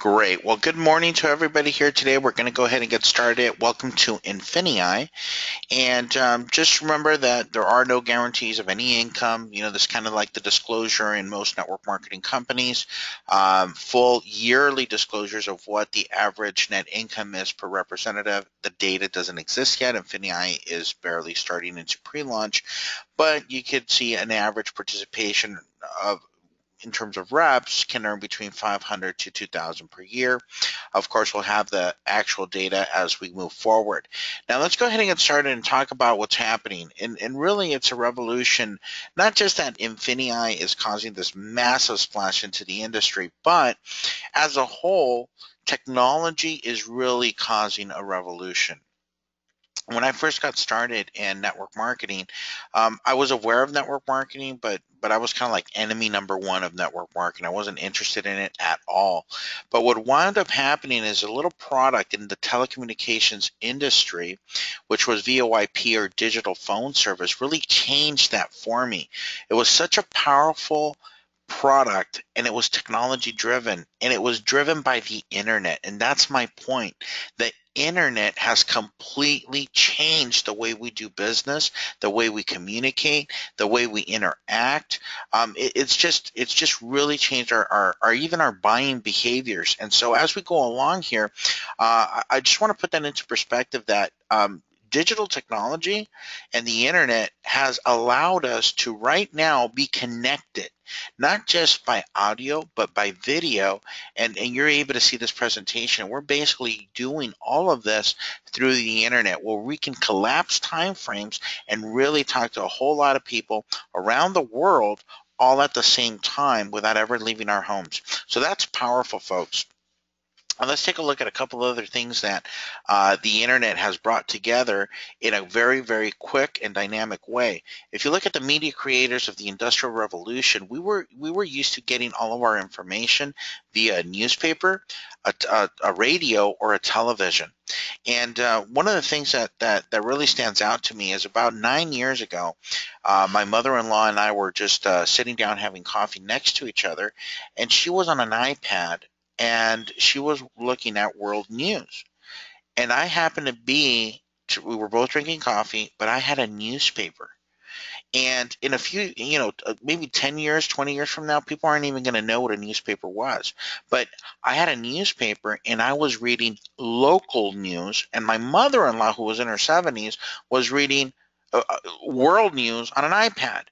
Great. Well, good morning to everybody here today. We're going to go ahead and get started. Welcome to INFINII. And just remember that there are no guarantees of any income. This kind of like the disclosure in most network marketing companies, full yearly disclosures of what the average net income is per representative. The data doesn't exist yet. INFINII is barely starting into pre-launch, but you could see an average participation of in terms of reps can earn between 500 to 2,000 per year. Of course, we'll have the actual data as we move forward. Now, let's go ahead and get started and talk about what's happening. And really, it's a revolution, not just that INFINII is causing this massive splash into the industry, but as a whole, technology is really causing a revolution. When I first got started in network marketing, I was aware of network marketing, but I was kind of like enemy number one of network marketing. I wasn't interested in it at all. But what wound up happening is a little product in the telecommunications industry, which was VoIP or digital phone service, really changed that for me. It was such a powerful product, and it was technology driven, and it was driven by the internet. And that's my point. The internet has completely changed the way we do business, the way we communicate, the way we interact. It's just really changed our even our buying behaviors. And so as we go along here, I just want to put that into perspective that digital technology and the internet has allowed us to right now be connected, not just by audio, but by video. And you're able to see this presentation. We're basically doing all of this through the internet where we can collapse time frames and really talk to a whole lot of people around the world all at the same time without ever leaving our homes. So that's powerful, folks. Let's take a look at a couple other things that the internet has brought together in a very, very quick and dynamic way. If you look at the media creators of the Industrial Revolution, we were used to getting all of our information via a newspaper, a radio, or a television. And one of the things that really stands out to me is about 9 years ago, my mother-in-law and I were just sitting down having coffee next to each other, and she was on an iPad and she was looking at world news. And I happened to we were both drinking coffee, but I had a newspaper. And in a few, maybe 10 years, 20 years from now, people aren't even going to know what a newspaper was. But I had a newspaper and I was reading local news, and my mother-in-law, who was in her 70s, was reading world news on an iPad.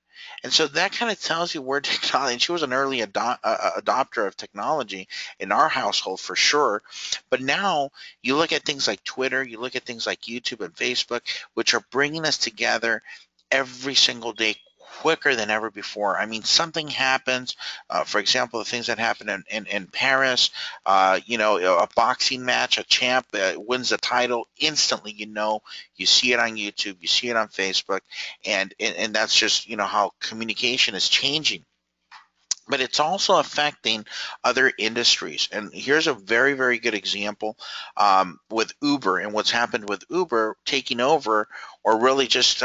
And so that kind of tells you where technology, and she was an early adopter of technology in our household for sure. But now you look at things like Twitter, you look at things like YouTube and Facebook, which are bringing us together every single day quicker than ever before. I mean, something happens, for example, the things that happen in Paris, a boxing match, a champ wins the title, instantly, you see it on YouTube, you see it on Facebook, and that's just, how communication is changing. But it's also affecting other industries. And here's a very, very good example with Uber and what's happened with Uber taking over, or really just,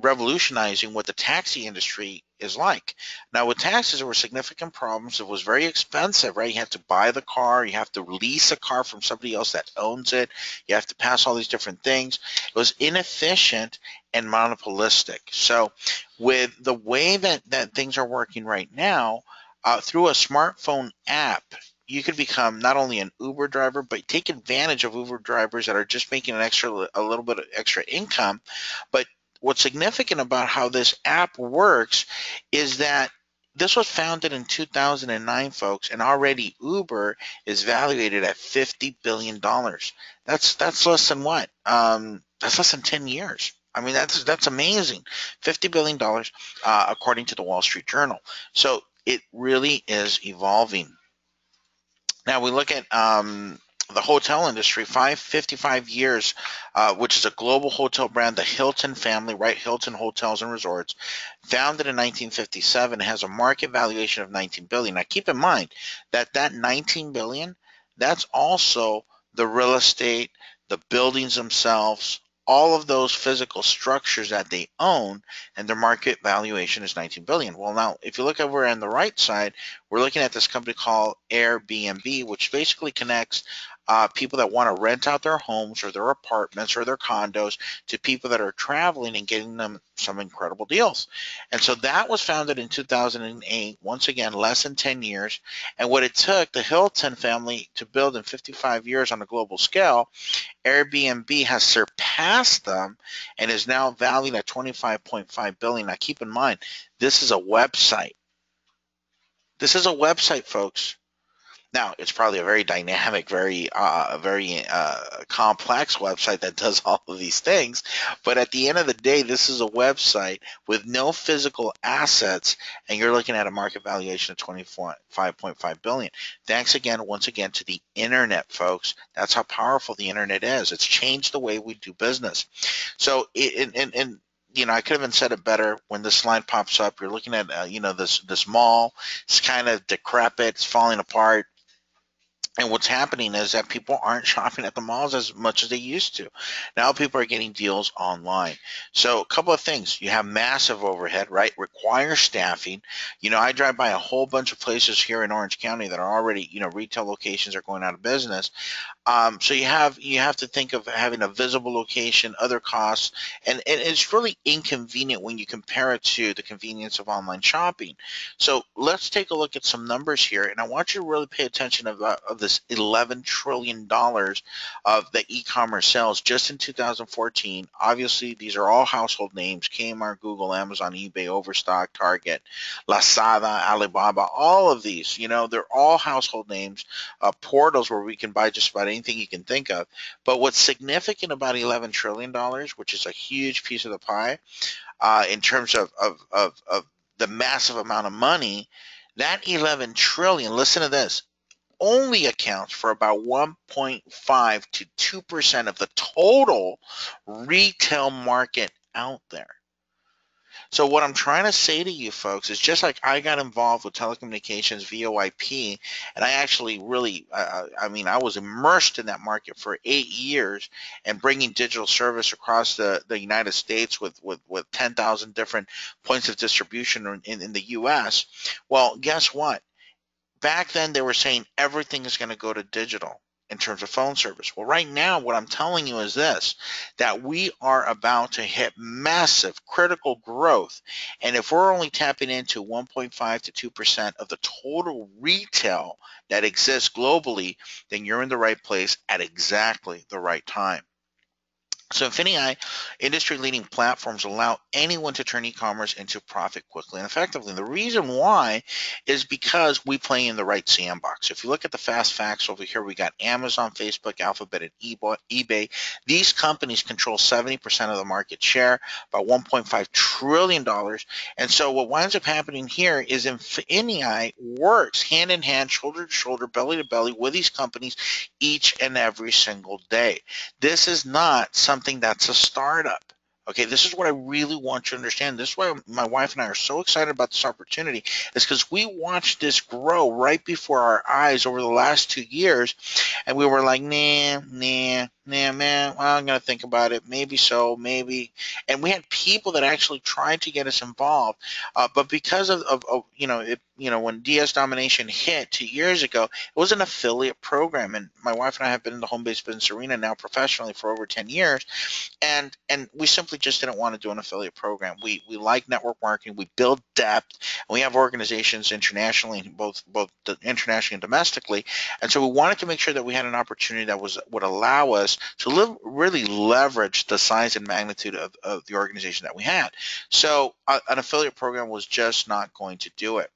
revolutionizing what the taxi industry is like. Now, with taxis, there were significant problems. It was very expensive, right? You have to buy the car, you have to lease a car from somebody else that owns it, you have to pass all these different things. It was inefficient and monopolistic. So, with the way that things are working right now, through a smartphone app, you could become not only an Uber driver, but take advantage of Uber drivers that are just making a little bit of extra income. But what's significant about how this app works is that this was founded in 2009, folks, and already Uber is valuated at $50 billion. That's less than what? That's less than 10 years. I mean, that's amazing. $50 billion, according to the Wall Street Journal. So it really is evolving. Now we look at the hotel industry, 55 years, which is a global hotel brand, the Hilton family, right? Hilton Hotels and Resorts, founded in 1957, has a market valuation of 19 billion. Now keep in mind that 19 billion, that's also the real estate, the buildings themselves, all of those physical structures that they own, and their market valuation is 19 billion. Well, now if you look over on the right side, we're looking at this company called Airbnb, which basically connects people that want to rent out their homes or their apartments or their condos to people that are traveling and getting them some incredible deals. And so that was founded in 2008, once again, less than 10 years. And what it took the Hilton family to build in 55 years on a global scale, Airbnb has surpassed them and is now valued at 25.5 billion. Now keep in mind, this is a website. This is a website, folks. Now, it's probably a very dynamic, very complex website that does all of these things. But at the end of the day, this is a website with no physical assets, and you're looking at a market valuation of 25.5 billion. Thanks again, once again, to the internet, folks. That's how powerful the internet is. It's changed the way we do business. So, I could have even said it better. When this slide pops up, you're looking at, this mall. It's kind of decrepit. It's falling apart. And what's happening is that people aren't shopping at the malls as much as they used to. Now people are getting deals online. So a couple of things. You have massive overhead, right? Requires staffing. I drive by a whole bunch of places here in Orange County that are already, retail locations are going out of business. So you have to think of having a visible location, other costs, and it's really inconvenient when you compare it to the convenience of online shopping. So let's take a look at some numbers here, and I want you to really pay attention of this $11 trillion of the e-commerce sales just in 2014. Obviously, these are all household names: Kmart, Google, Amazon, eBay, Overstock, Target, Lazada, Alibaba. All of these, they're all household names, portals where we can buy just about anything you can think of. But what's significant about $11 trillion, which is a huge piece of the pie, in terms of the massive amount of money, that 11 trillion, listen to this, only accounts for about 1.5 to 2% of the total retail market out there. So what I'm trying to say to you folks is, just like I got involved with telecommunications, VoIP, and I actually really, I was immersed in that market for 8 years and bringing digital service across the United States with 10,000 different points of distribution in the U.S. Well, guess what? Back then they were saying everything is going to go to digital in terms of phone service. Well, right now, what I'm telling you is this, that we are about to hit massive critical growth. And if we're only tapping into 1.5 to 2% of the total retail that exists globally, then you're in the right place at exactly the right time. So INFINII industry-leading platforms allow anyone to turn e-commerce into profit quickly and effectively. And the reason why is because we play in the right sandbox. If you look at the fast facts over here, we got Amazon, Facebook, Alphabet, and eBay. These companies control 70% of the market share, about $1.5 trillion. And so what winds up happening here is INFINII works hand in hand, shoulder to shoulder, belly to belly with these companies each and every single day. This is not something that's a startup. Okay, this is what I really want you to understand. This is why my wife and I are so excited about this opportunity, is because we watched this grow right before our eyes over the last 2 years, and we were like, nah, man, well, I'm going to think about it. Maybe so, maybe. And we had people that actually tried to get us involved, but because when DS Domination hit 2 years ago, it was an affiliate program, and my wife and I have been in the home-based business arena now professionally for over 10 years, and we simply just didn't want to do an affiliate program. We like network marketing. We build depth, and we have organizations internationally, both internationally and domestically, and so we wanted to make sure that we had an opportunity that would allow us to really leverage the size and magnitude of the organization that we had. So an affiliate program was just not going to do it.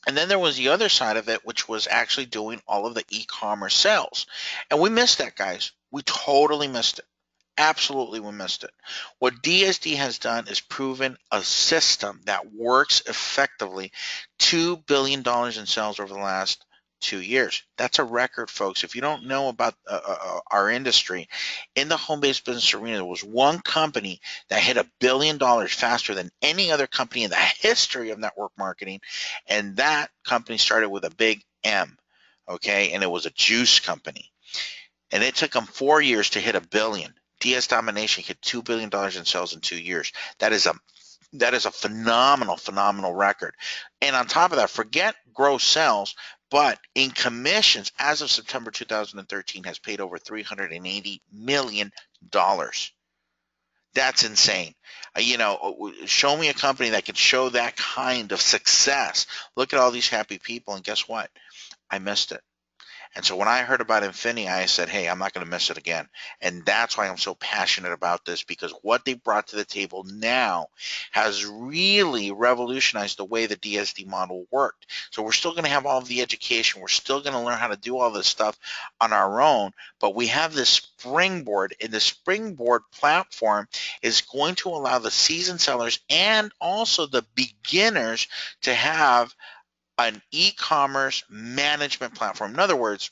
And then there was the other side of it, which was actually doing all of the e-commerce sales. And we missed that, guys. We totally missed it. Absolutely, we missed it. What DSD has done is proven a system that works effectively. $2 billion in sales over the last 2 years. That's a record, folks. If you don't know about our industry, in the home-based business arena, there was one company that hit $1 billion faster than any other company in the history of network marketing, and that company started with a big M, okay, and it was a juice company. And it took them 4 years to hit $1 billion. DS Domination hit $2 billion in sales in 2 years. That is a phenomenal record. And on top of that, forget gross sales, but in commissions, as of September 2013, has paid over $380 million. That's insane. Show me a company that can show that kind of success. Look at all these happy people, and guess what? I missed it. And so when I heard about INFINII, I said, hey, I'm not going to miss it again. And that's why I'm so passionate about this, because what they brought to the table now has really revolutionized the way the DSD model worked. So we're still going to have all of the education. We're still going to learn how to do all this stuff on our own. But we have this springboard, and the springboard platform is going to allow the seasoned sellers and also the beginners to have an e-commerce management platform. In other words,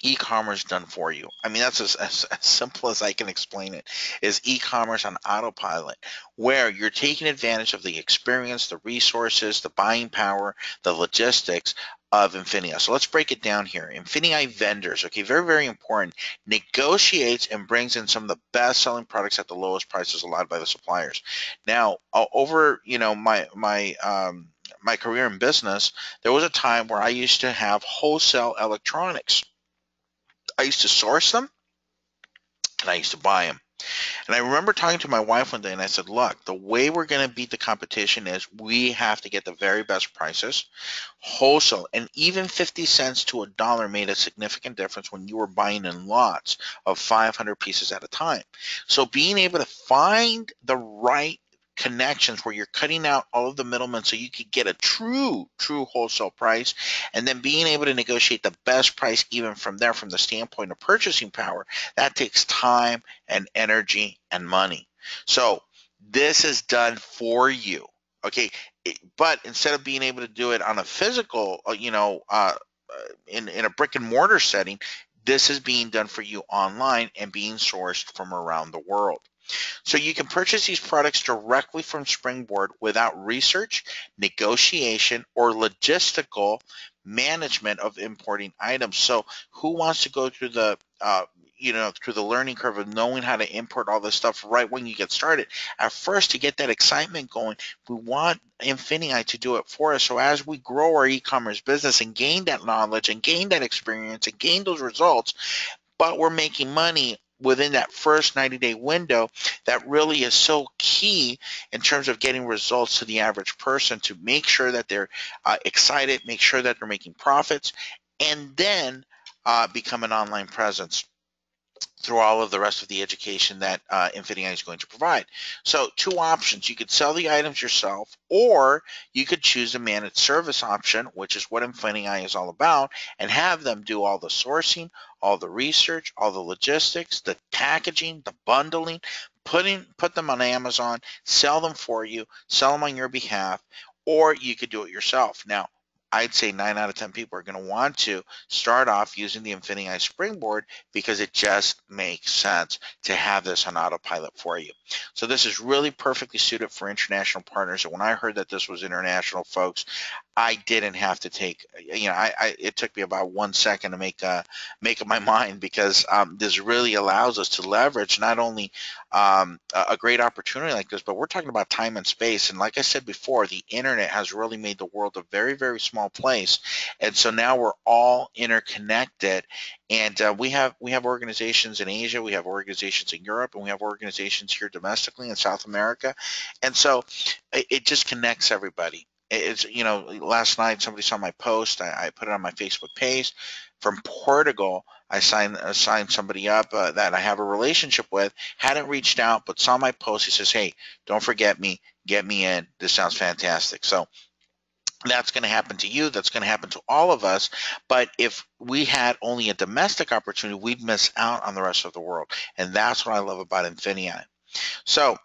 e-commerce done for you. I mean, that's as simple as I can explain it, is e-commerce on autopilot, where you're taking advantage of the experience, the resources, the buying power, the logistics of INFINII. So let's break it down here. INFINII vendors, okay, very important, negotiates and brings in some of the best selling products at the lowest prices allowed by the suppliers. Now, over my career in business, there was a time where I used to have wholesale electronics. I used to source them and I used to buy them. And I remember talking to my wife one day and I said, look, the way we're going to beat the competition is we have to get the very best prices, wholesale, and even 50 cents to a dollar made a significant difference when you were buying in lots of 500 pieces at a time. So being able to find the right connections where you're cutting out all of the middlemen so you could get a true wholesale price, and then being able to negotiate the best price even from there, from the standpoint of purchasing power, that takes time and energy and money. So this is done for you, okay? But instead of being able to do it on a physical, in a brick and mortar setting, this is being done for you online and being sourced from around the world. So you can purchase these products directly from Springboard without research, negotiation, or logistical management of importing items. So who wants to go through through the learning curve of knowing how to import all this stuff right when you get started? At first, to get that excitement going, we want INFINII to do it for us. So as we grow our e-commerce business and gain that knowledge and gain that experience and gain those results, but we're making money within that first 90-day window, that really is so key in terms of getting results to the average person, to make sure that they're excited, make sure that they're making profits, and then become an online presence through all of the rest of the education that INFINII is going to provide. So two options: you could sell the items yourself, or you could choose a managed service option, which is what INFINII is all about, and have them do all the sourcing, all the research, all the logistics, the packaging, the bundling, put them on Amazon, sell them for you, sell them on your behalf, or you could do it yourself. Now, I'd say 9 out of 10 people are going to want to start off using the INFINII Springboard, because it just makes sense to have this on autopilot for you. So this is really perfectly suited for international partners. And when I heard that this was international, folks, I didn't have to take, it took me about 1 second to make up my mind, because this really allows us to leverage not only a great opportunity like this, but we're talking about time and space. And like I said before, the internet has really made the world a very small place. And so now we're all interconnected, and we have organizations in Asia, we have organizations in Europe, and we have organizations here domestically in South America. And so it just connects everybody. It's, last night somebody saw my post. I put it on my Facebook page. From Portugal, I signed somebody up that I have a relationship with. Hadn't reached out, but saw my post. He says, "Hey, don't forget me. Get me in. This sounds fantastic." So that's going to happen to you. That's going to happen to all of us. But if we had only a domestic opportunity, we'd miss out on the rest of the world. And that's what I love about INFINII. So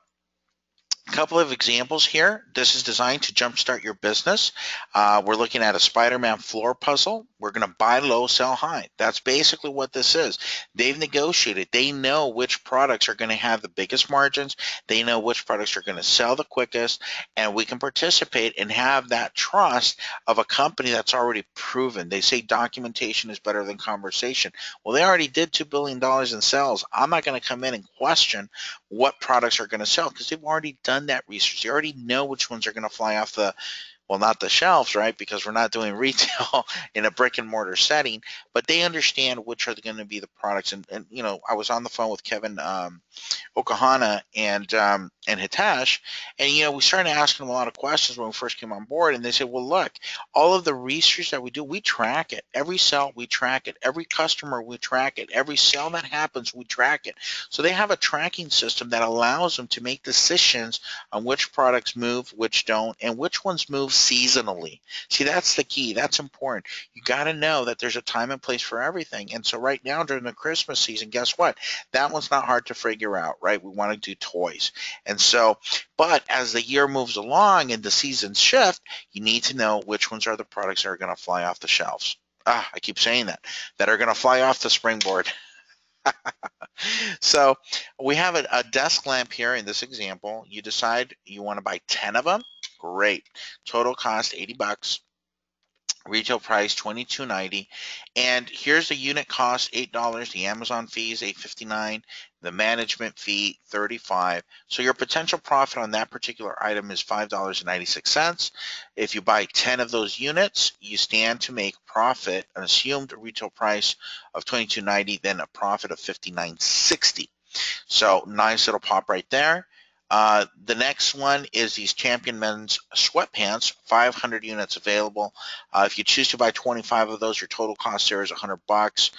A couple of examples here. This is designed to jumpstart your business. We're looking at a Spider-Man floor puzzle. We're going to buy low, sell high. That's basically what this is. They've negotiated. They know which products are going to have the biggest margins. They know which products are going to sell the quickest, and we can participate and have that trust of a company that's already proven. They say documentation is better than conversation. Well, they already did $2 billion in sales. I'm not going to come in and question what products are going to sell because they've already done that research. They already know which ones are going to fly off the, well, not the shelves, right? Because we're not doing retail in a brick and mortar setting, but they understand which are going to be the products. And you know, I was on the phone with Kevin Okahana and Hitesh, and you know, we started asking them a lot of questions when we first came on board, and they said, "Well, look, all of the research that we do, we track it. Every sale, we track it. Every customer, we track it. Every sale that happens, we track it." So they have a tracking system that allows them to make decisions on which products move, which don't, and which ones move seasonally. See, that's the key. That's important. You got to know that there's a time and place for everything. And so right now during the Christmas season, guess what? That one's not hard to figure out, right? We want to do toys. And so, but as the year moves along and the seasons shift, you need to know which ones are the products that are going to fly off the shelves. I keep saying that are going to fly off the springboard. So we have a desk lamp here in this example. You decide you want to buy 10 of them. Great. Total cost 80 bucks. Retail price $22.90, and here's the unit cost $8. The Amazon fee is $8.59. The management fee $35. So your potential profit on that particular item is $5.96. If you buy 10 of those units, you stand to make profit, an assumed retail price of $22.90, then a profit of $59.60. So nice little pop right there. The next one is these Champion Men's Sweatpants, 500 units available. If you choose to buy 25 of those, your total cost there is 100 bucks.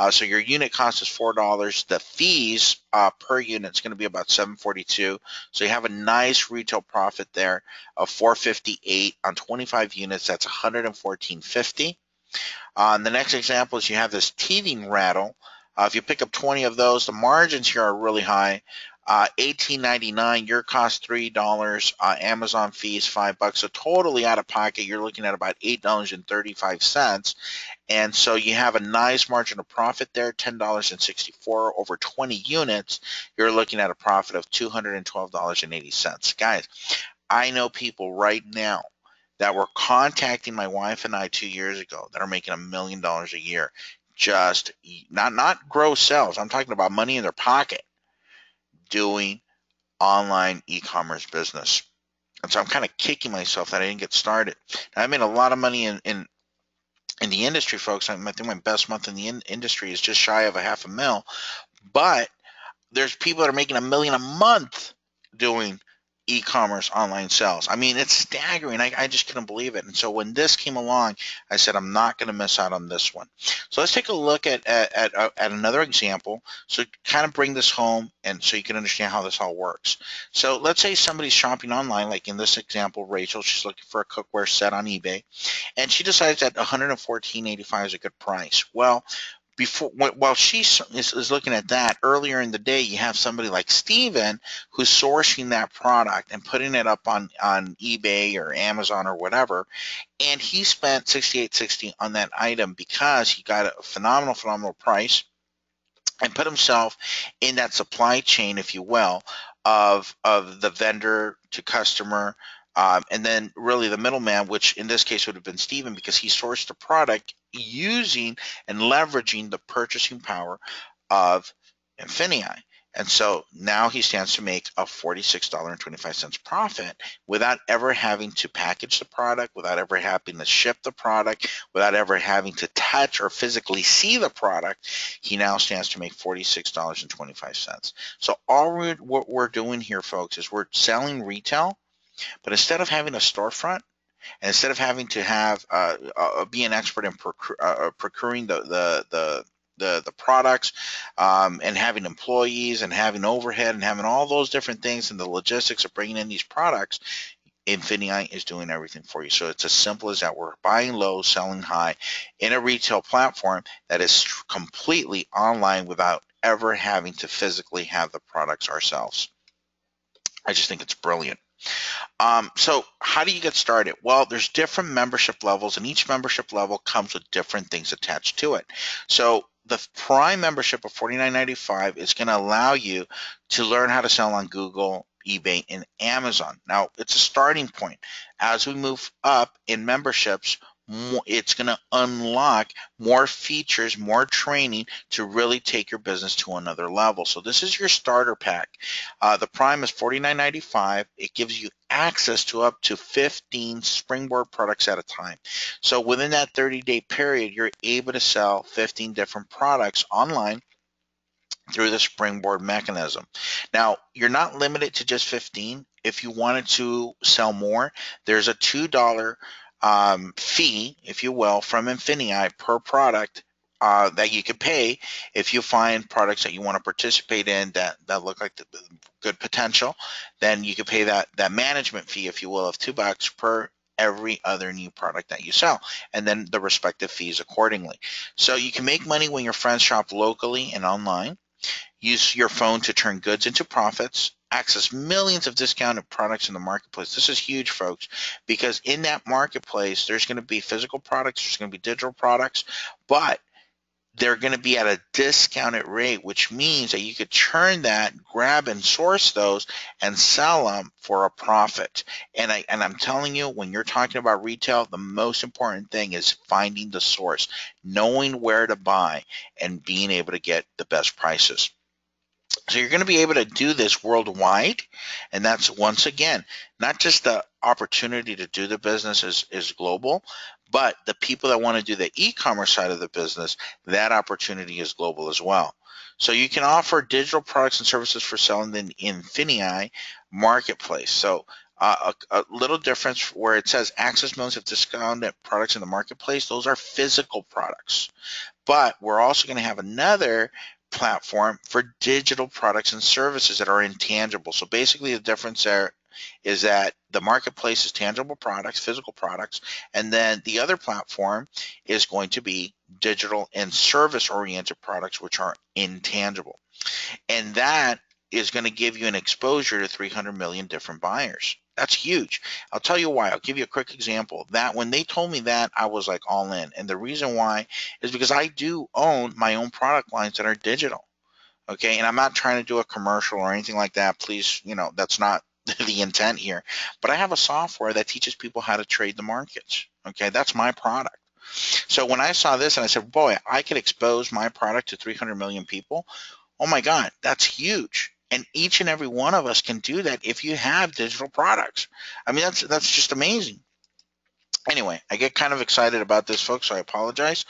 So your unit cost is $4. The fees per unit is going to be about $7.42. So you have a nice retail profit there of $4.58 on 25 units. That's $114.50. The next example is you have this teething rattle. If you pick up 20 of those, the margins here are really high. $18.99, your cost $3. Amazon fees $5. So totally out of pocket, you're looking at about $8.35. And so you have a nice margin of profit there, $10.64 over 20 units. You're looking at a profit of $212.80. Guys, I know people right now that were contacting my wife and I 2 years ago that are making $1 million a year. Just not gross sales. I'm talking about money in their pocket doing online e-commerce business. And so I'm kind of kicking myself that I didn't get started. Now, I made a lot of money in the industry, folks. I think my best month in the industry is just shy of a $500,000. But there's people that are making $1 million a month doing e-commerce online sales. I mean, it's staggering. I just couldn't believe it. And so when this came along, I said, I'm not going to miss out on this one. So let's take a look at another example. So kind of bring this home and so you can understand how this all works. So let's say somebody's shopping online, like in this example, Rachel, she's looking for a cookware set on eBay, and she decides that $114.85 is a good price. Well, while she is looking at that, earlier in the day, you have somebody like Steven who's sourcing that product and putting it up on eBay or Amazon or whatever, and he spent $68.60 on that item because he got a phenomenal price and put himself in that supply chain, if you will, of the vendor to customer, and then really the middleman, which in this case would have been Steven, because he sourced the product using and leveraging the purchasing power of INFINII. And so now he stands to make a $46.25 profit without ever having to package the product, without ever having to ship the product, without ever having to touch or physically see the product. He now stands to make $46.25. So what we're doing here, folks, is we're selling retail, but instead of having a storefront, and instead of having to have be an expert in procuring the products, and having employees and having overhead and having all those different things and the logistics of bringing in these products, INFINII is doing everything for you. So it's as simple as that. We're buying low, selling high in a retail platform that is completely online without ever having to physically have the products ourselves. I just think it's brilliant. So how do you get started? Well, there's different membership levels, and each membership level comes with different things attached to it. So the Prime membership of $49.95 is going to allow you to learn how to sell on Google, eBay, and Amazon. Now, it's a starting point. As we move up in memberships, it's going to unlock more features, more training to really take your business to another level. So this is your starter pack. The Prime is $49.95. It gives you access to up to 15 Springboard products at a time. So within that 30-day period, you're able to sell 15 different products online through the Springboard mechanism. Now, you're not limited to just 15. If you wanted to sell more, there's a $2 fee, if you will, from INFINII per product that you can pay if you find products that you want to participate in that look like the good potential. Then you can pay that management fee, if you will, of $2 per every other new product that you sell, and then the respective fees accordingly. So you can make money when your friends shop locally and online. Use your phone to turn goods into profits. Access millions of discounted products in the marketplace. This is huge, folks, because in that marketplace, there's going to be physical products, there's going to be digital products, but they're going to be at a discounted rate, which means that you could churn that, grab and source those, and sell them for a profit. And I'm telling you, when you're talking about retail, the most important thing is finding the source, knowing where to buy, and being able to get the best prices. So you're going to be able to do this worldwide, and that's, once again, not just the opportunity to do the business is global, but the people that want to do the e-commerce side of the business, that opportunity is global as well. So you can offer digital products and services for selling in INFINII marketplace. So a little difference where it says access millions of discounted products in the marketplace, those are physical products. But we're also going to have another platform for digital products and services that are intangible. So basically the difference there is that the marketplace is tangible products, physical products, and then the other platform is going to be digital and service oriented products, which are intangible. And that is going to give you an exposure to 300 million different buyers. That's huge. I'll tell you why. I'll give you a quick example. That when they told me that, I was like all in. And the reason why is because I do own my own product lines that are digital. Okay. And I'm not trying to do a commercial or anything like that. Please, that's not the intent here. But I have a software that teaches people how to trade the markets. Okay. That's my product. So when I saw this and I said, boy, I could expose my product to 300 million people. Oh my God, that's huge. And each and every one of us can do that if you have digital products. I mean, that's just amazing. Anyway, I get kind of excited about this, folks, so I apologize.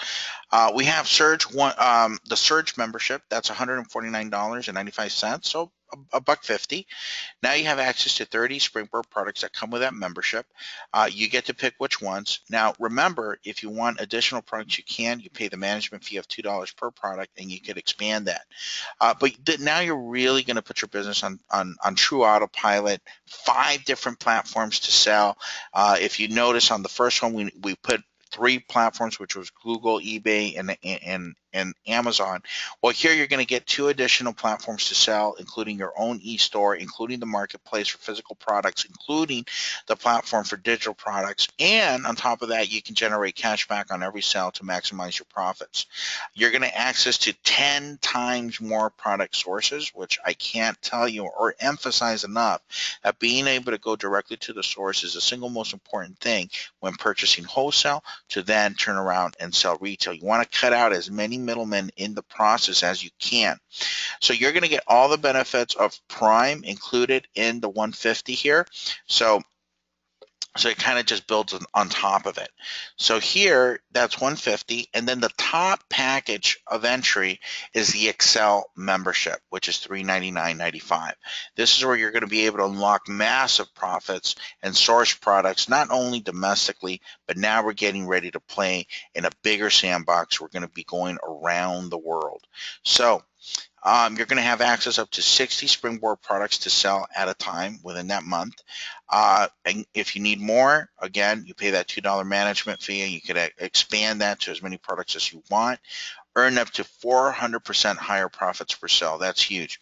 We have the Surge membership. That's $149.95, so a buck 50. Now you have access to 30 Springboard products that come with that membership. You get to pick which ones. Now, remember, if you want additional products, you can. You pay the management fee of $2 per product, and you could expand that. But now you're really going to put your business on true autopilot. 5 different platforms to sell. If you notice on the first one, we put 3 platforms, which was Google, eBay, and Amazon. Well, here you're going to get 2 additional platforms to sell, including your own e-store, including the marketplace for physical products, including the platform for digital products. And on top of that, you can generate cash back on every sale to maximize your profits. You're going to access to 10 times more product sources, which I can't tell you or emphasize enough that being able to go directly to the source is the single most important thing when purchasing wholesale to then turn around and sell retail. You want to cut out as many middlemen in the process as you can. So you're going to get all the benefits of Prime included in the 150 here. So it kind of just builds on top of it. So here, that's 150, and then the top package of entry is the Excel membership, which is $399.95. This is where you're going to be able to unlock massive profits and source products, not only domestically, but now we're getting ready to play in a bigger sandbox. We're going to be going around the world. So you're going to have access up to 60 Springboard products to sell at a time within that month. And if you need more, again, you pay that $2 management fee, and you can expand that to as many products as you want. Earn up to 400% higher profits per sale. That's huge.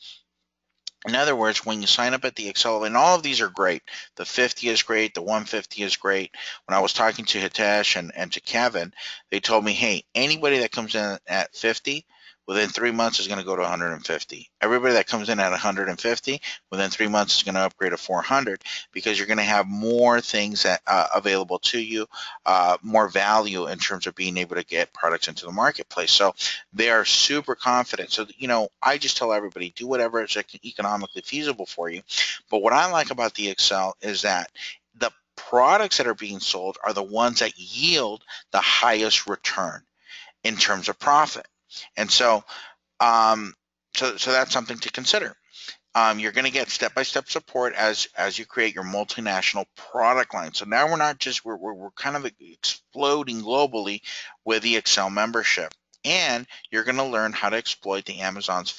In other words, when you sign up at the Excel, and all of these are great. The 50 is great. The 150 is great. When I was talking to Hitesh and to Kevin, they told me, hey, anybody that comes in at 50 within 3 months is going to go to 150. Everybody that comes in at 150 within 3 months is going to upgrade to 400 because you're going to have more things that, available to you, more value in terms of being able to get products into the marketplace. So they are super confident. So, I just tell everybody, do whatever is economically feasible for you. But what I like about the Excel is that the products that are being sold are the ones that yield the highest return in terms of profit. And um, so that's something to consider. You're going to get step-by-step support as you create your multinational product line. So now we're not just we're kind of exploding globally with the Excel membership, and you're going to learn how to exploit the Amazon's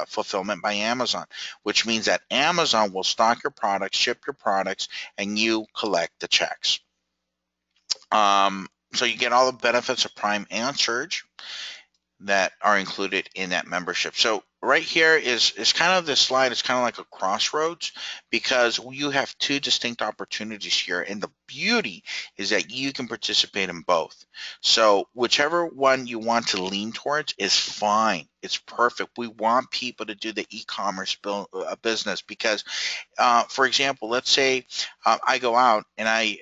fulfillment by Amazon, which means that Amazon will stock your products, ship your products, and you collect the checks. So you get all the benefits of Prime and Surge that are included in that membership. So right here is kind of this slide. It's kind of like a crossroads because you have two distinct opportunities here, and the beauty is that you can participate in both. So whichever one you want to lean towards is fine. It's perfect. We want people to do the e-commerce business because, for example, let's say I go out and I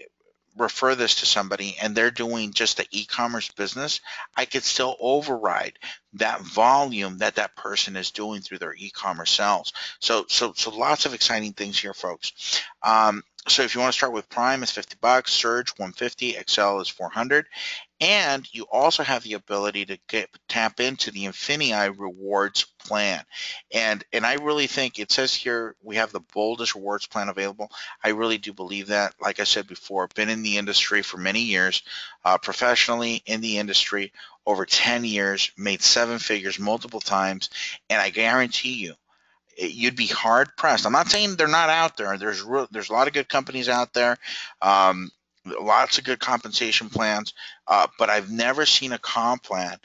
refer this to somebody and they're doing just the e-commerce business, I could still override that volume that that person is doing through their e-commerce sales. So lots of exciting things here, folks. So if you want to start with Prime, it's $50, Surge 150, Excel is 400. And you also have the ability to tap into the INFINII rewards plan. And I really think it says here we have the boldest rewards plan available. I really do believe that. Like I said before, been in the industry for many years, professionally in the industry over 10 years, made seven figures multiple times, and I guarantee you, you'd be hard pressed. I'm not saying they're not out there. There's a lot of good companies out there, um, lots of good compensation plans, but I've never seen a comp plan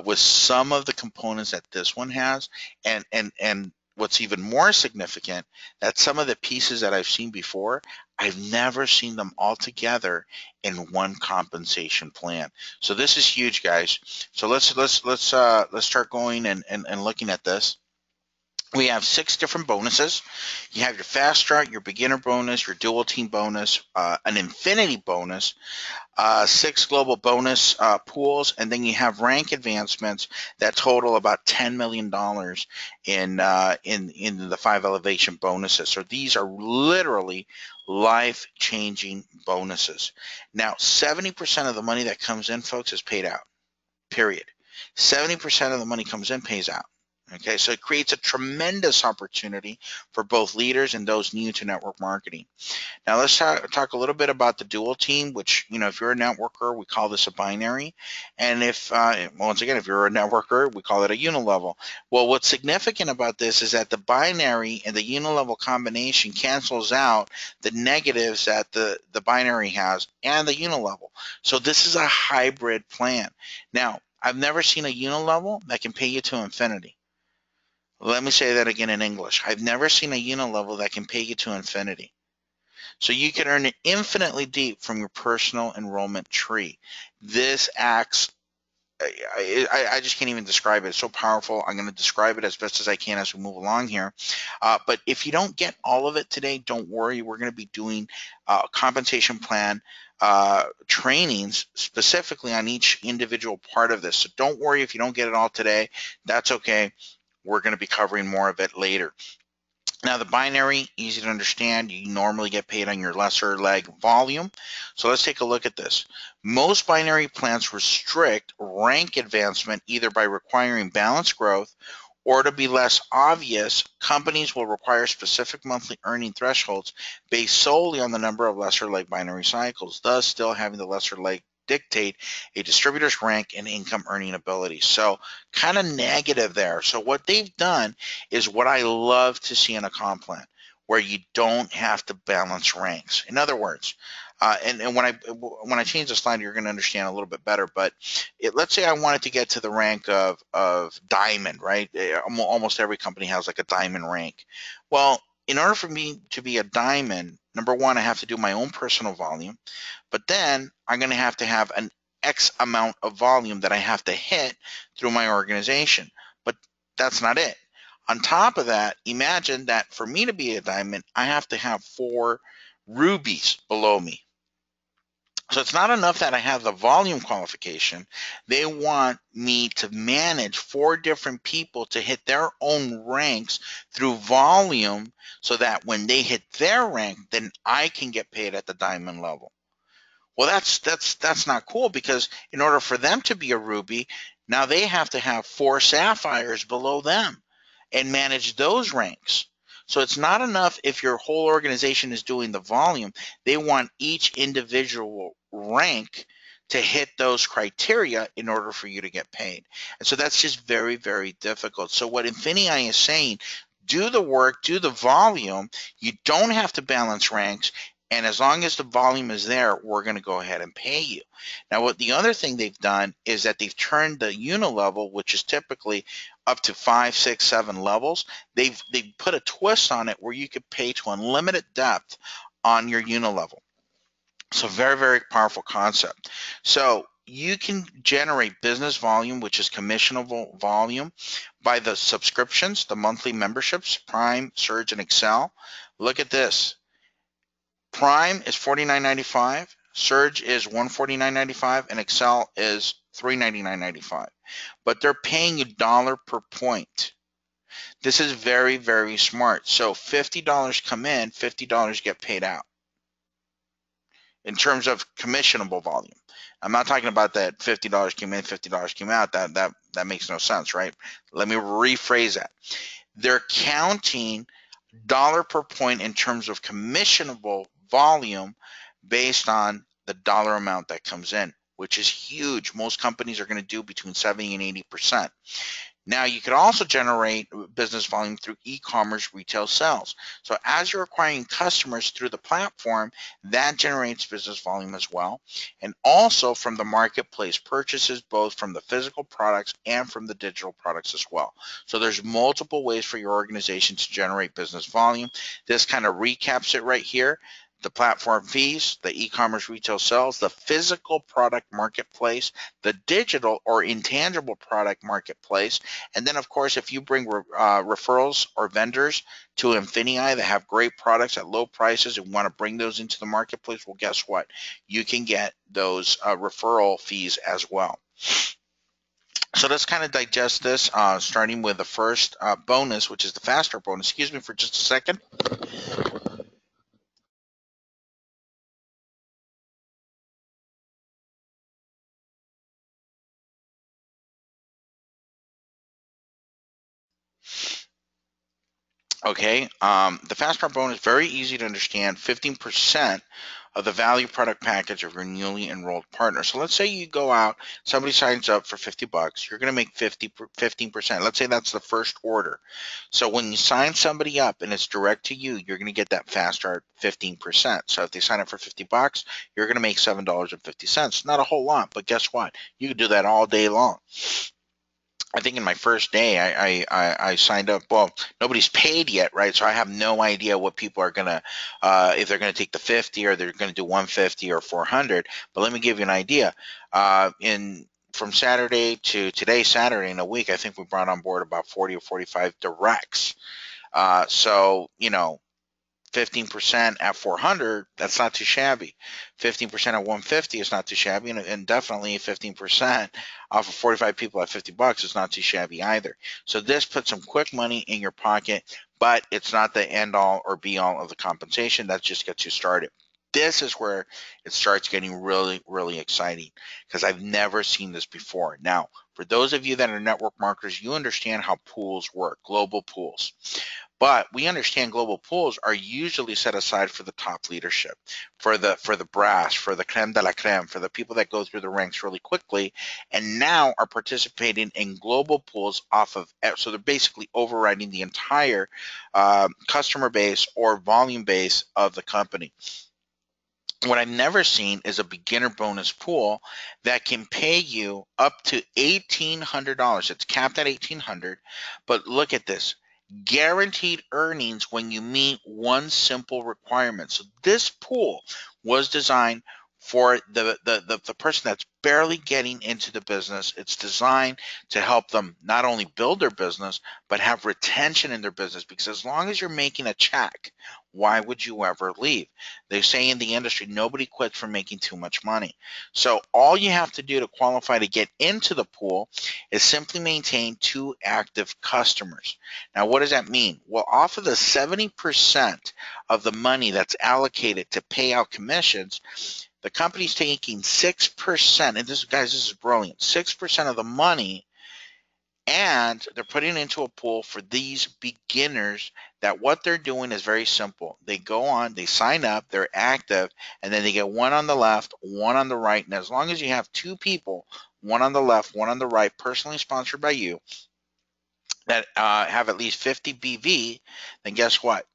with some of the components that this one has, and what's even more significant, that some of the pieces that I've seen before, I've never seen them all together in one compensation plan. So this is huge, guys. So let's start going and looking at this. We have 6 different bonuses. You have your fast start, your beginner bonus, your dual team bonus, an infinity bonus, 6 global bonus pools, and then you have rank advancements that total about $10 million in the 5 elevation bonuses. So these are literally life-changing bonuses. Now, 70% of the money that comes in, folks, is paid out. Period. 70% of the money comes in, pays out. Okay, so it creates a tremendous opportunity for both leaders and those new to network marketing. Now let's talk a little bit about the dual team, which, if you're a networker, we call this a binary. And if, once again, if you're a networker, we call it a unilevel. Well, what's significant about this is that the binary and the unilevel combination cancels out the negatives that the binary has and the unilevel. So this is a hybrid plan. Now, I've never seen a unilevel that can pay you to infinity. Let me say that again in English. I've never seen a unilevel that can pay you to infinity. So you can earn it infinitely deep from your personal enrollment tree. This acts, I just can't even describe it. It's so powerful. I'm going to describe it as best as I can as we move along here. But if you don't get all of it today, don't worry. We're going to be doing compensation plan trainings specifically on each individual part of this. So don't worry if you don't get it all today. That's okay. We're going to be covering more of it later. Now, the binary, easy to understand. You normally get paid on your lesser leg volume. So let's take a look at this. Most binary plans restrict rank advancement either by requiring balanced growth or, to be less obvious, companies will require specific monthly earning thresholds based solely on the number of lesser leg binary cycles, thus still having the lesser leg dictate a distributor's rank and income earning ability. So kind of negative there. So what they've done is what I love to see in a comp plan, where you don't have to balance ranks. In other words, And when I change the slide, you're going to understand a little bit better. But let's say I wanted to get to the rank of diamond, right? Almost every company has like a diamond rank. Well, in order for me to be a diamond, number one, I have to do my own personal volume, but then I'm going to have an X amount of volume that I have to hit through my organization. But that's not it. On top of that, imagine that for me to be a diamond, I have to have 4 rubies below me. So it's not enough that I have the volume qualification. They want me to manage 4 different people to hit their own ranks through volume so that when they hit their rank, then I can get paid at the diamond level. Well, that's not cool, because in order for them to be a ruby, now they have to have 4 sapphires below them and manage those ranks. So it's not enough if your whole organization is doing the volume. They want each individual rank to hit those criteria in order for you to get paid. And so that's just very, very difficult. So what INFINII is saying, do the work, do the volume. You don't have to balance ranks. And as long as the volume is there, we're going to go ahead and pay you. Now, what the other thing they've done is that they've turned the unilevel, which is typically up to 5, 6, 7 levels. They've put a twist on it where you could pay to unlimited depth on your unilevel. So very, very powerful concept. So you can generate business volume, which is commissionable volume, by the subscriptions, the monthly memberships, Prime, Surge, and Excel. Look at this. Prime is $49.95, Surge is $149.95, and Excel is $399.95. But they're paying you dollar per point. This is very, very smart. So $50 come in, $50 get paid out in terms of commissionable volume. I'm not talking about that $50 came in, $50 came out. That makes no sense, right? Let me rephrase that. They're counting dollar per point in terms of commissionable volume based on the dollar amount that comes in, which is huge. Most companies are going to do between 70 and 80%. Now, you could also generate business volume through e-commerce retail sales. So as you're acquiring customers through the platform, that generates business volume as well. And also from the marketplace purchases, both from the physical products and from the digital products as well. So there's multiple ways for your organization to generate business volume. This kind of recaps it right here. The platform fees, the e-commerce retail sales, the physical product marketplace, the digital or intangible product marketplace, and then, of course, if you bring referrals or vendors to INFINII that have great products at low prices and want to bring those into the marketplace, well, guess what? You can get those referral fees as well. So let's kind of digest this, starting with the first bonus, which is the faster bonus. Excuse me for just a second. Okay, the fast start bonus, very easy to understand. 15% of the value product package of your newly enrolled partner. So let's say you go out, somebody signs up for 50 bucks, you're going to make 15%. Let's say that's the first order. So when you sign somebody up and it's direct to you, you're going to get that fast start 15%. So if they sign up for 50 bucks, you're going to make $7.50. Not a whole lot, but guess what? You can do that all day long. I think in my first day, I signed up. Well, nobody's paid yet, right? So I have no idea what people are gonna, if they're gonna take the 50 or they're gonna do 150 or 400. But let me give you an idea. In From Saturday to today, Saturday in a week, I think we brought on board about 40 or 45 directs. So 15% at 400, that's not too shabby. 15% at 150 is not too shabby, and definitely 15% off of 45 people at 50 bucks is not too shabby either. So this puts some quick money in your pocket, but it's not the end all or be all of the compensation. That just gets you started. This is where it starts getting really, really exciting, because I've never seen this before. Now, for those of you that are network marketers, you understand how pools work, global pools. But we understand global pools are usually set aside for the top leadership, for the brass, for the creme de la creme, for the people that go through the ranks really quickly, and now are participating in global pools off of. So they're basically overriding the entire customer base or volume base of the company. What I've never seen is a beginner bonus pool that can pay you up to $1,800. It's capped at 1,800, but look at this. Guaranteed earnings when you meet one simple requirement. So this pool was designed for the person that's barely getting into the business. It's designed to help them not only build their business, but have retention in their business, because as long as you're making a check, why would you ever leave? They say in the industry, nobody quits from making too much money. So all you have to do to qualify to get into the pool is simply maintain 2 active customers. Now, what does that mean? Well, off of the 70% of the money that's allocated to pay out commissions, the company's taking 6%, and this, guys, this is brilliant, 6% of the money, and they're putting it into a pool for these beginners. That what they're doing is very simple. They go on, they sign up, they're active, and then they get one on the left, one on the right. And as long as you have 2 people, one on the left, one on the right, personally sponsored by you, that have at least 50 BV, then guess what?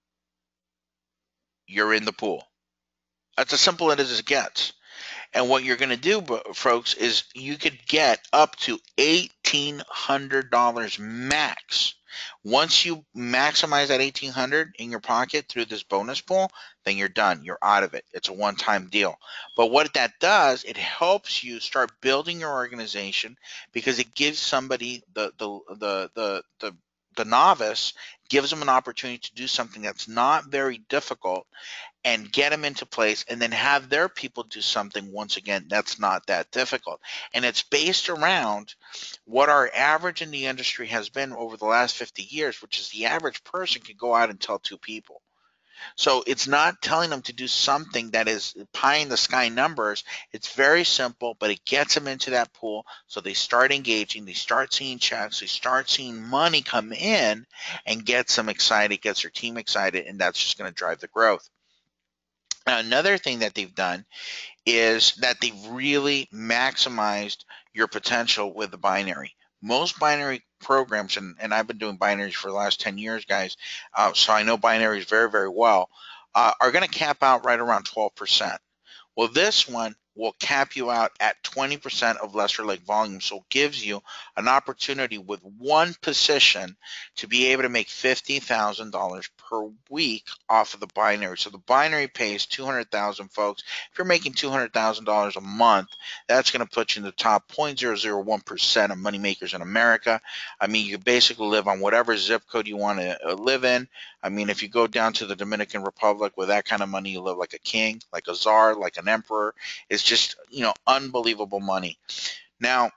You're in the pool. That's as simple as it gets. And what you're going to do, folks, is you could get up to $1,800 max. Once you maximize that 1,800 in your pocket through this bonus pool, then you're done. You're out of it. It's a one-time deal. But what that does, it helps you start building your organization, because it gives somebody the novice, gives them an opportunity to do something that's not very difficult, and get them into place, and then have their people do something, once again, that's not that difficult. And it's based around what our average in the industry has been over the last 50 years, which is the average person can go out and tell 2 people. So it's not telling them to do something that is pie in the sky numbers. It's very simple, but it gets them into that pool. So they start engaging, they start seeing checks, they start seeing money come in, and gets them excited, gets their team excited, and that's just going to drive the growth. Now, another thing that they've done is that they've really maximized your potential with the binary. Most binary programs, and I've been doing binaries for the last 10 years, guys, so I know binaries very, very well, are going to cap out right around 12%. Well, this one will cap you out at 20% of lesser leg volume. So it gives you an opportunity with one position to be able to make $50,000 per week off of the binary. So the binary pays $200,000, folks. If you're making $200,000 a month, that's going to put you in the top 0.001% of moneymakers in America. I mean, you basically live on whatever zip code you want to live in. I mean, if you go down to the Dominican Republic with that kind of money, you live like a king, like a czar, like an emperor. It's just, unbelievable money. Now,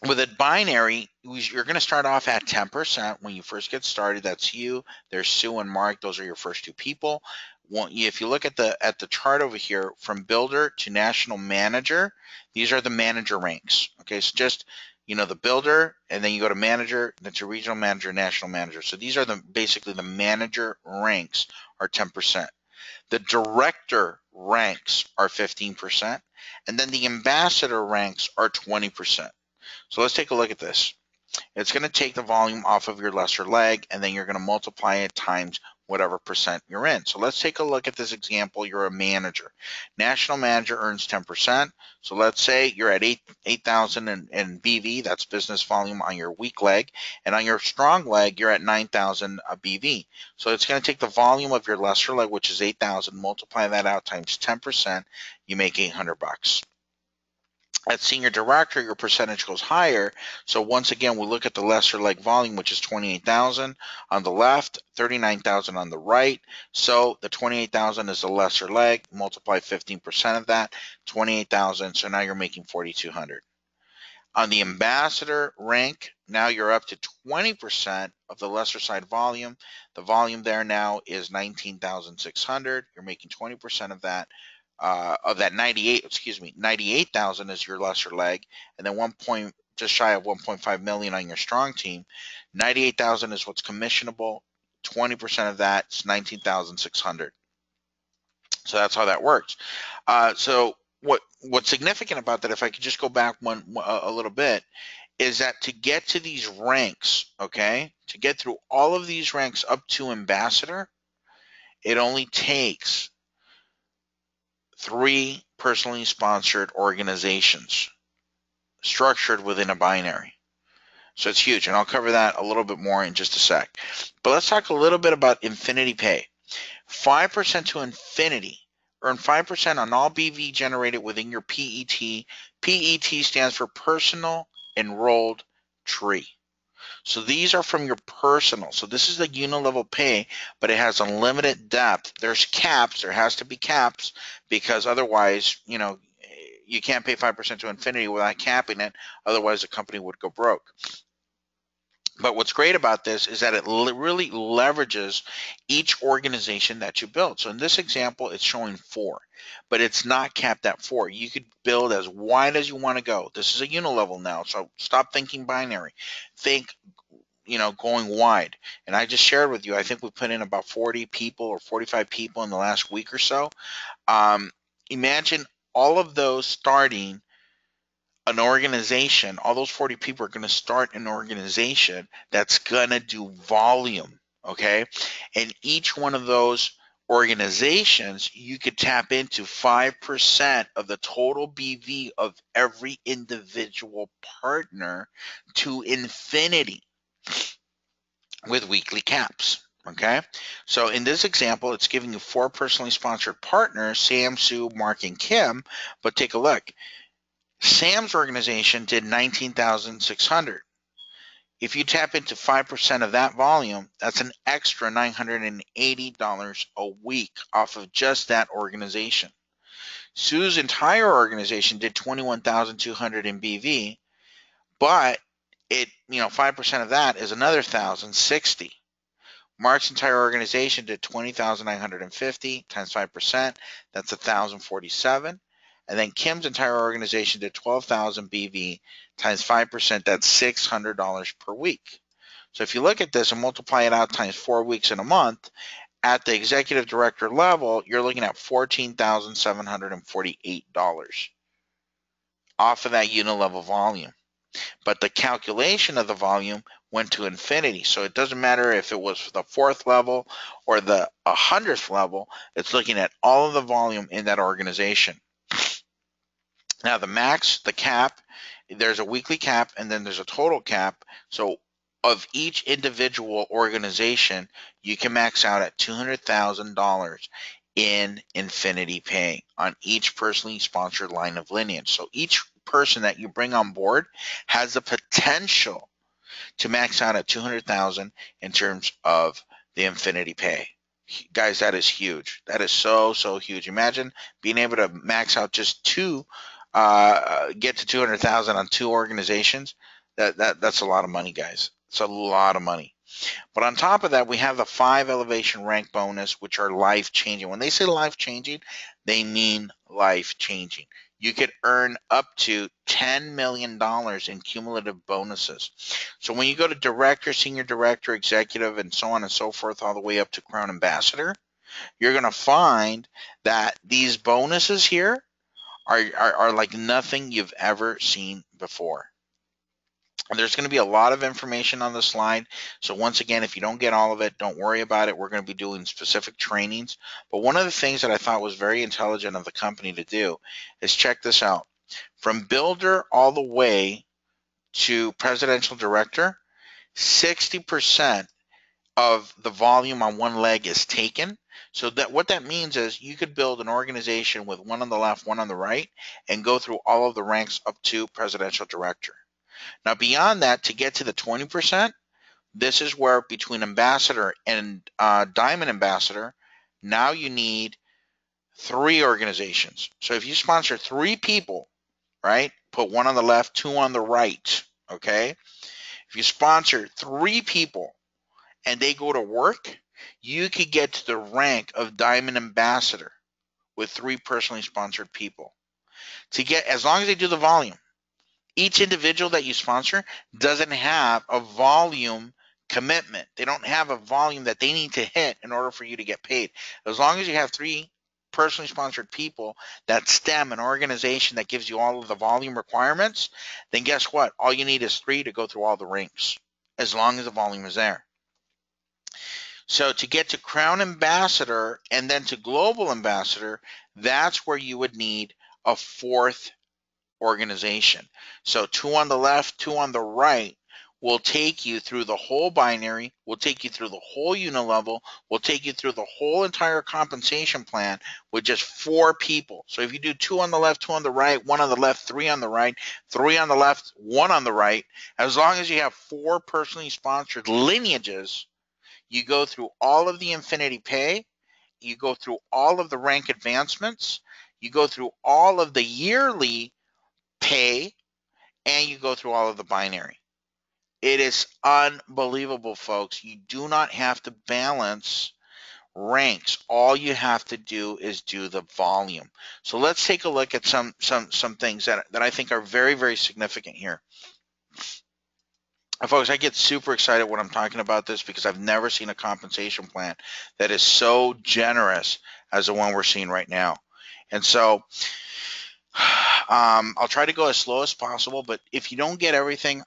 with a binary, you're going to start off at 10% when you first get started. That's you. There's Sue and Mark. Those are your first 2 people. If you look at the chart over here, from builder to national manager, these are the manager ranks. Okay, so just the builder, and then you go to manager, then to regional manager, national manager. So these are basically the manager ranks are 10%. The director ranks are 15%, and then the ambassador ranks are 20%. So let's take a look at this. It's going to take the volume off of your lesser leg, and then you're going to multiply it times whatever percent you're in. So let's take a look at this example. You're a manager. National manager earns 10%. So let's say you're at 8,000 in BV, that's business volume, on your weak leg, and on your strong leg, you're at 9,000 BV. So it's going to take the volume of your lesser leg, which is 8,000, multiply that out times 10%, you make $800. At senior director, your percentage goes higher. So once again, we look at the lesser leg volume, which is 28,000 on the left, 39,000 on the right. So the 28,000 is the lesser leg. Multiply 15% of that, 28,000. So now you're making 4,200. On the ambassador rank, now you're up to 20% of the lesser side volume. The volume there now is 19,600. You're making 20% of that 98,000 is your lesser leg, and then just shy of 1.5 million on your strong team. 98,000 is what's commissionable. 20% of that is 19,600. So that's how that works. So what's significant about that, if I could just go back a little bit, is that to get to these ranks, okay, to get through all of these ranks up to ambassador, it only takes 3 personally sponsored organizations structured within a binary. So it's huge, and I'll cover that a little bit more in just a sec. But let's talk a little bit about Infinity Pay. 5% to infinity. Earn 5% on all BV generated within your PET. PET stands for Personal Enrolled Tree. So these are from your personal. So this is the unilevel pay, but it has unlimited depth. There's caps. There has to be caps because otherwise, you can't pay 5% to infinity without capping it. Otherwise, the company would go broke. But what's great about this is that it really leverages each organization that you build. So in this example, it's showing 4, but it's not capped at 4. You could build as wide as you want to go. This is a unilevel now, so stop thinking binary. Think, going wide. And I just shared with you, I think we put in about 40 people or 45 people in the last week or so. Imagine all of those starting an organization. All those 40 people are going to start an organization that's going to do volume, okay? And each one of those organizations, you could tap into 5% of the total BV of every individual partner to infinity with weekly caps. Okay, so in this example, it's giving you 4 personally sponsored partners, Sam, Sue, Mark, and Kim. But take a look. Sam's organization did 19,600. If you tap into 5% of that volume, that's an extra $980 a week off of just that organization. Sue's entire organization did 21,200 in BV, but 5% of that is another 1,060. Mark's entire organization did 20,950 times 5%. That's 1,047. And then Kim's entire organization did 12,000 BV times 5%. That's $600 per week. So if you look at this and multiply it out times 4 weeks in a month, at the executive director level, you're looking at $14,748 off of that unilevel volume. But the calculation of the volume went to infinity. So it doesn't matter if it was the 4th level or the 100th level, it's looking at all of the volume in that organization. Now the max, the cap, there's a weekly cap and then there's a total cap. So of each individual organization, you can max out at $200,000 in infinity pay on each personally sponsored line of lineage. So each person that you bring on board has the potential to max out at 200,000 in terms of the infinity pay. Guys, that is huge. That is so huge. Imagine being able to max out just get to 200,000 on 2 organizations. That's a lot of money, guys. It's a lot of money. But on top of that, we have the 5 elevation rank bonus, which are life-changing. When they say life-changing, they mean life-changing. You could earn up to $10 million in cumulative bonuses. So when you go to director, senior director, executive, and so on and so forth, all the way up to crown ambassador, you're going to find that these bonuses here are like nothing you've ever seen before. There's going to be a lot of information on the slide. So once again, if you don't get all of it, don't worry about it. We're going to be doing specific trainings. But one of the things that I thought was very intelligent of the company to do is check this out. From builder all the way to presidential director, 60% of the volume on one leg is taken. So that what that means is you could build an organization with one on the left, one on the right, and go through all of the ranks up to presidential director. Now, beyond that, to get to the 20%, this is where between ambassador and diamond ambassador, now you need 3 organizations. So if you sponsor 3 people, right, put one on the left, 2 on the right, okay? If you sponsor 3 people and they go to work, you could get to the rank of diamond ambassador with 3 personally sponsored people. To get, as long as they do the volume, each individual that you sponsor doesn't have a volume commitment. They don't have a volume that they need to hit in order for you to get paid. As long as you have 3 personally sponsored people that stem an organization that gives you all of the volume requirements, then guess what? All you need is 3 to go through all the ranks, as long as the volume is there. So to get to Crown Ambassador and then to Global Ambassador, that's where you would need a fourth organization. So two on the left, two on the right will take you through the whole binary, will take you through the whole unilevel, will take you through the whole entire compensation plan with just four people. So if you do two on the left, two on the right, one on the left, three on the right, three on the left, one on the right, as long as you have four personally sponsored lineages, you go through all of the INFINII pay, you go through all of the rank advancements, you go through all of the yearly pay, and you go through all of the binary. It is unbelievable, folks. You do not have to balance ranks. All you have to do is do the volume. So let's take a look at some things that I think are very, very significant here. And folks, I get super excited when I'm talking about this because I've never seen a compensation plan that is so generous as the one we're seeing right now. And so I'll try to go as slow as possible, but if you don't get everything,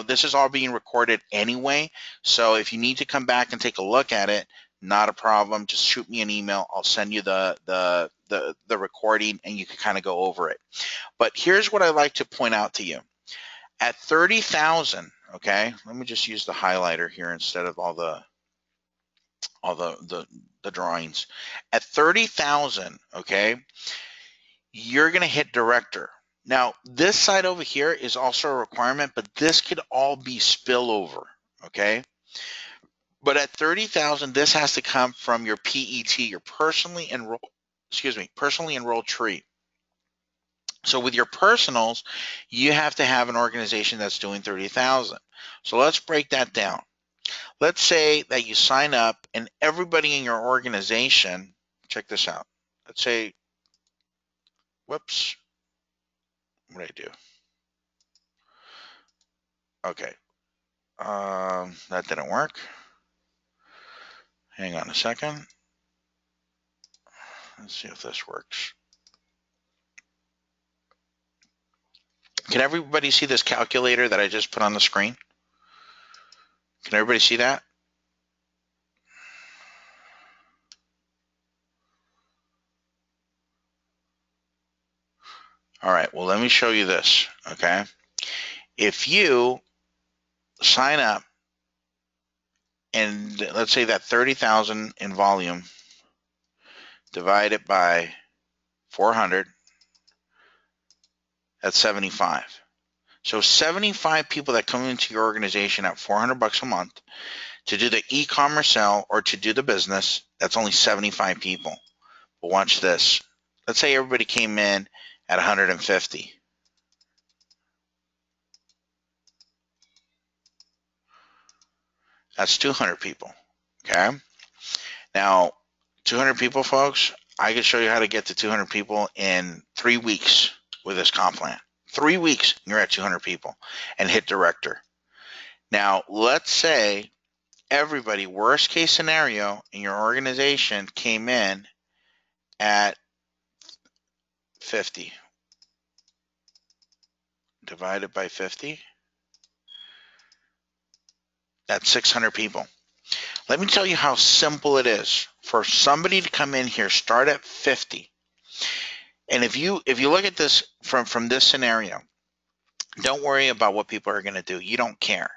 this is all being recorded anyway. So if you need to come back and take a look at it, not a problem. Just shoot me an email. I'll send you the recording, and you can kind of go over it. But here's what I like to point out to you. At 30,000, okay, let me just use the highlighter here instead of all the drawings. At 30,000, okay, you're going to hit director. Now, this side over here is also a requirement, but this could all be spillover, okay? But at 30,000, this has to come from your PET, your personally enrolled tree. So with your personals, you have to have an organization that's doing 30,000. So let's break that down. Let's say that you sign up and everybody in your organization, check this out. Let's say, whoops, what did I do? Okay, that didn't work. Hang on a second. Let's see if this works. Can everybody see this calculator that I just put on the screen? Can everybody see that? All right, well, let me show you this, okay? If you sign up and let's say that 30,000 in volume, divide it by 400, that's 75. So 75 people that come into your organization at $400 a month to do the e-commerce sell or to do the business, that's only 75 people. But watch this. Let's say everybody came in at 150. That's 200 people, okay? Now, 200 people, folks, I can show you how to get to 200 people in 3 weeks with this comp plan. 3 weeks, you're at 200 people and hit director. Now, let's say everybody, worst case scenario, in your organization came in at 50. Divided by 50, that's 600 people. Let me tell you how simple it is for somebody to come in here, start at 50. And if you look at this from this scenario, don't worry about what people are going to do. You don't care.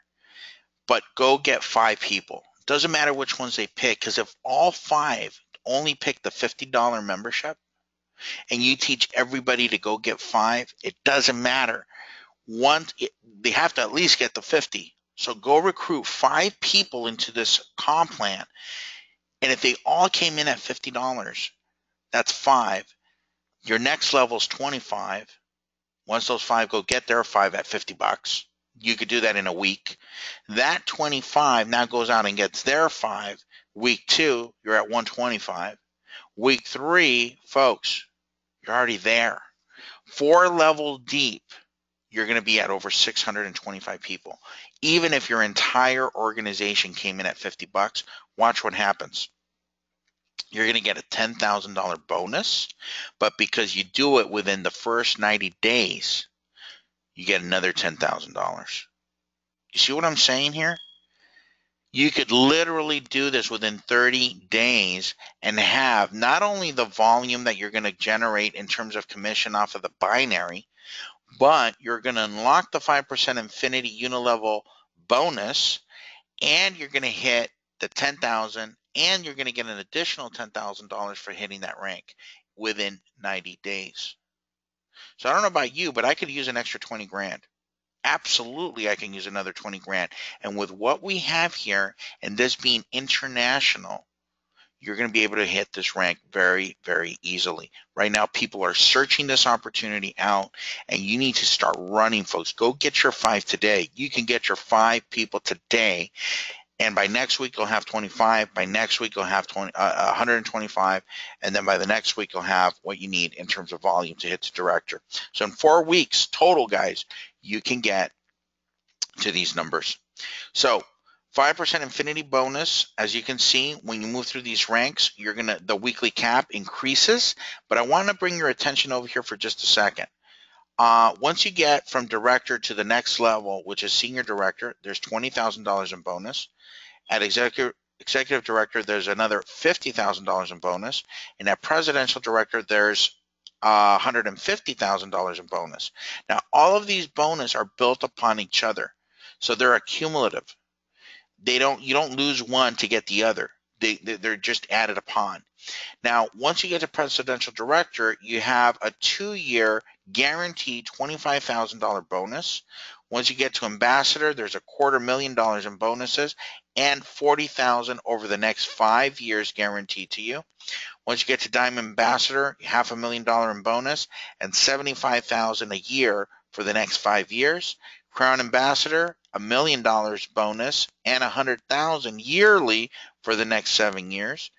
But go get 5 people. Doesn't matter which ones they pick, because if all 5 only pick the $50 membership and you teach everybody to go get 5, it doesn't matter. They have to at least get the 50. So go recruit 5 people into this comp plan. And if they all came in at $50, that's 5. Your next level is 25. Once those 5 go get their 5 at $50, you could do that in a week. That 25 now goes out and gets their 5. Week 2, you're at 125. Week 3, folks, you're already there. 4 level deep, you're going to be at over 625 people. Even if your entire organization came in at $50, watch what happens. You're going to get a $10,000 bonus, but because you do it within the first 90 days, you get another $10,000. You see what I'm saying here? You could literally do this within 30 days and have not only the volume that you're going to generate in terms of commission off of the binary, but you're going to unlock the 5% Infinity Unilevel bonus, and you're going to hit the 10,000, and you're going to get an additional $10,000 for hitting that rank within 90 days. So I don't know about you, but I could use an extra 20 grand. Absolutely, I can use another 20 grand. And with what we have here, and this being international, you're going to be able to hit this rank very, very easily. Right now, people are searching this opportunity out, and you need to start running, folks. Go get your 5 today. You can get your 5 people today, and by next week, you'll have 25. By next week, you'll have 125, and then by the next week, you'll have what you need in terms of volume to hit the director. So in 4 weeks total, guys, you can get to these numbers. So 5% Infinity bonus, as you can see, when you move through these ranks, the weekly cap increases. But I want to bring your attention over here for just a second. Once you get from director to the next level, which is senior director, there's $20,000 in bonus. At executive director, there's another $50,000 in bonus. And at presidential director, there's $150,000 in bonus. Now, all of these bonus are built upon each other. So they're accumulative. You don't lose one to get the other. They're just added upon. Now, once you get to presidential director, you have a 2-year guaranteed $25,000 bonus. Once you get to ambassador, there's $250,000 in bonuses and $40,000 over the next 5 years guaranteed to you. Once you get to diamond ambassador, $500,000 in bonus and $75,000 a year for the next 5 years. Crown ambassador, $1 million bonus and $100,000 yearly for the next 7 years.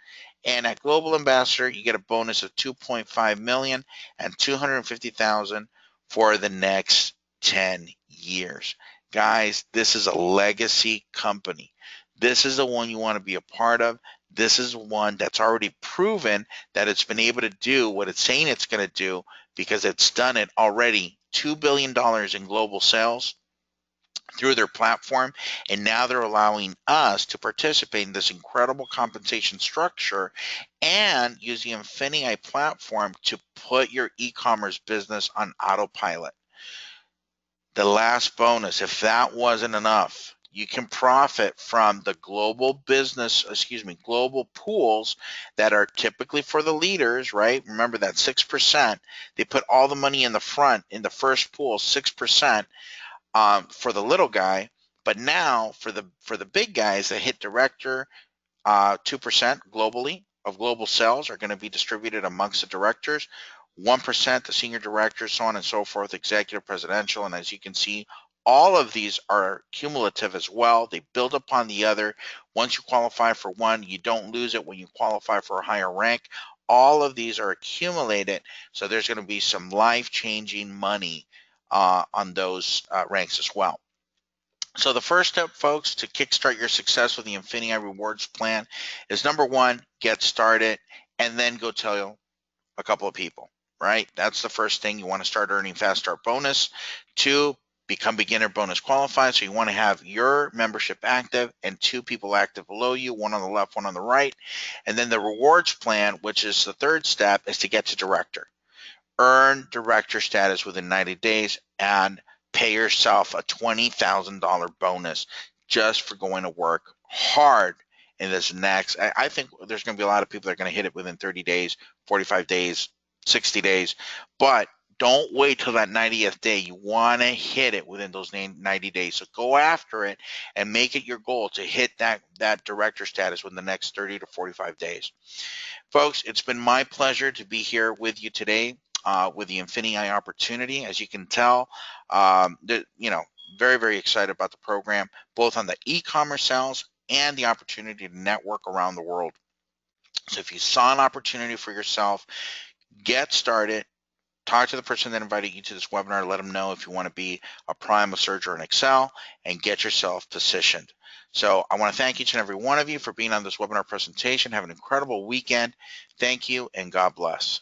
And at global ambassador, you get a bonus of $2.5 million and $250,000 for the next 10 years. Guys, this is a legacy company. This is the one you want to be a part of. This is one that's already proven that it's been able to do what it's saying it's going to do, because it's done it already. $2 billion in global sales through their platform, and now they're allowing us to participate in this incredible compensation structure and use the INFINII platform to put your e-commerce business on autopilot. The last bonus, if that wasn't enough, you can profit from the global global pools that are typically for the leaders, right? Remember that 6%, they put all the money in the front in the first pool, 6%. For the little guy, but now for the big guys that hit director, 2% globally of global sales are going to be distributed amongst the directors, 1% the senior directors, so on and so forth, executive, presidential, and as you can see, all of these are cumulative as well. They build upon the other. Once you qualify for one, you don't lose it when you qualify for a higher rank. All of these are accumulated, so there's going to be some life-changing money on those ranks as well. So the first step, folks, to kickstart your success with the INFINII Rewards Plan is, number one, get started and then go tell a couple of people, right? That's the first thing. You want to start earning Fast Start bonus. 2, become beginner bonus qualified. So you want to have your membership active and 2 people active below you, one on the left, one on the right. And then the rewards plan, which is the third step, is to get to director. Earn director status within 90 days and pay yourself a $20,000 bonus just for going to work hard in this next. I think there's going to be a lot of people that are going to hit it within 30 days, 45 days, 60 days, but don't wait till that 90th day. You want to hit it within those 90 days. So go after it and make it your goal to hit that director status within the next 30 to 45 days. Folks, it's been my pleasure to be here with you today with the INFINII opportunity. As you can tell, very, very excited about the program, both on the e-commerce sales and the opportunity to network around the world. So if you saw an opportunity for yourself, get started. Talk to the person that invited you to this webinar. Let them know if you want to be a Prime, a Surge, or an Excel, and get yourself positioned. So I want to thank each and every one of you for being on this webinar presentation. Have an incredible weekend. Thank you, and God bless.